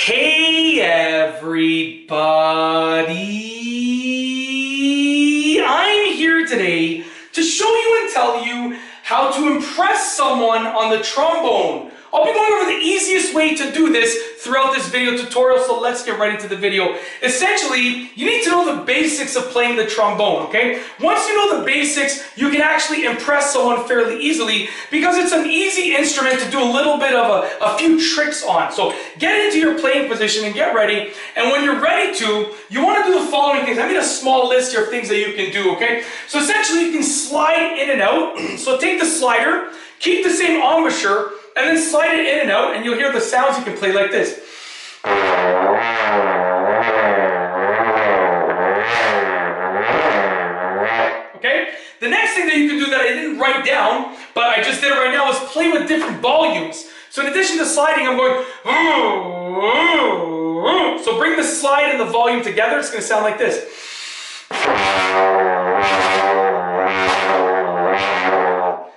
Hey everybody! I'm here today to show you and tell you how to impress someone on the trombone. I'll be going over the easiest way to do this throughout this video tutorial, so let's get right into the video. Essentially, you need to know the basics of playing the trombone, okay? Once you know the basics, you can actually impress someone fairly easily because it's an easy instrument to do a little bit of a few tricks on. So get into your playing position and get ready. And when you're ready to, you want to do the following things. I made a small list here of things that you can do, okay? So essentially, you can slide in and out. So take the slider, keep the same embouchure, and then slide it in and out, and you'll hear the sounds you can play like this. Okay? The next thing that you can do that I didn't write down, but I just did it right now, is play with different volumes. So in addition to sliding, I'm going... So bring the slide and the volume together, it's going to sound like this.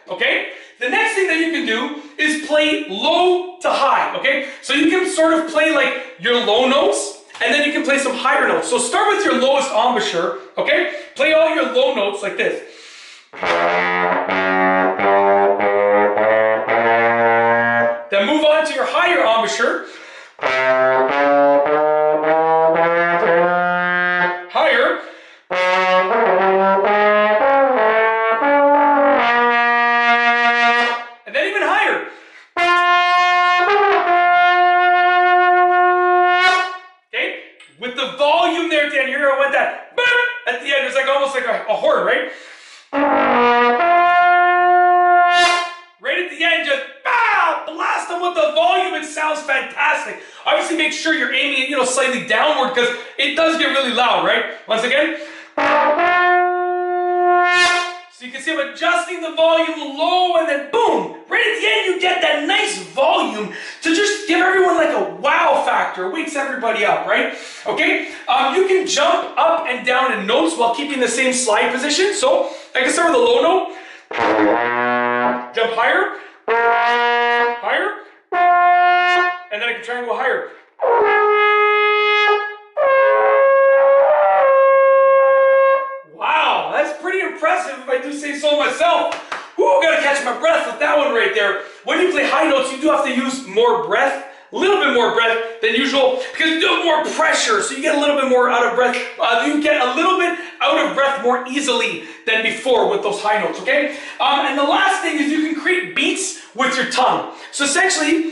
Okay? The next thing that you can do is play low to high, okay? So you can sort of play like your low notes, and then you can play some higher notes. So start with your lowest embouchure, okay? Play all your low notes like this. Then move on to your higher embouchure. Higher. With the volume there at the end, you hear I went that at the end. It's like almost like a horn, right? Right at the end, just blast them with the volume. It sounds fantastic. Obviously, make sure you're aiming it, slightly downward because it does get really loud, right? Once again. So you can see I'm adjusting the volume low, and then boom, right at the end you get that nice volume to just give everyone like a wow factor. It wakes everybody up, right? Okay, you can jump up and down in notes while keeping the same slide position. So I can start with a low note, jump higher, higher, and then I can try and go higher. Wow, that's pretty impressive if I do say so myself. Woo, gotta catch my breath with that one right there. When you play high notes, you do have to use more breath, a little bit more breath than usual, because you do have more pressure, so you get a little bit more out of breath. You get a little bit out of breath more easily than before with those high notes, okay? And the last thing is you can create beats with your tongue. So essentially,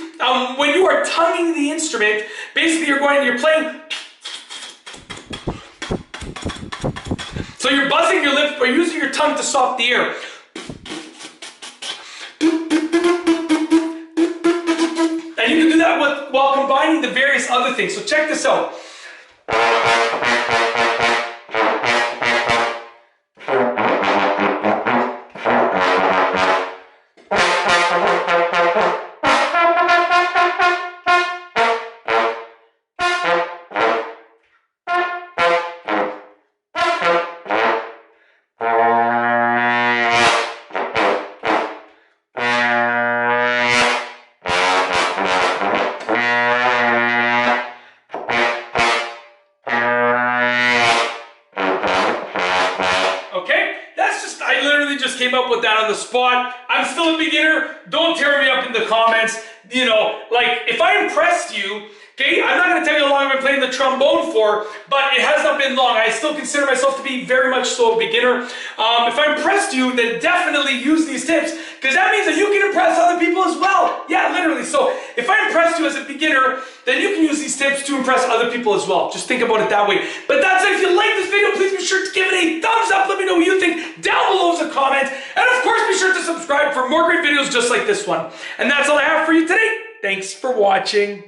when you are tonguing the instrument, basically you're playing. So you're buzzing your lips by using your tongue to stop the air. And you can do that while combining the various other things. So check this out. I literally just came up with that on the spot. I'm still a beginner. Don't tear me up in the comments. Like if I impressed you, okay, I'm not going to tell you how long I've been playing the trombone for, but it has not been long. I still consider myself to be very much so a beginner. If I impressed you, then definitely use these tips, because that means that you can impress other people as well. Yeah, literally. So if I impressed you as a beginner, then you can use these tips to impress other people as well. Just think about it that way. But that's it. If you like this video, please be sure to give it a thumbs up. Let me know what you think down below as a comment. And of course, be sure to subscribe for more great videos just like this one. And that's all I have for you today. Thanks for watching.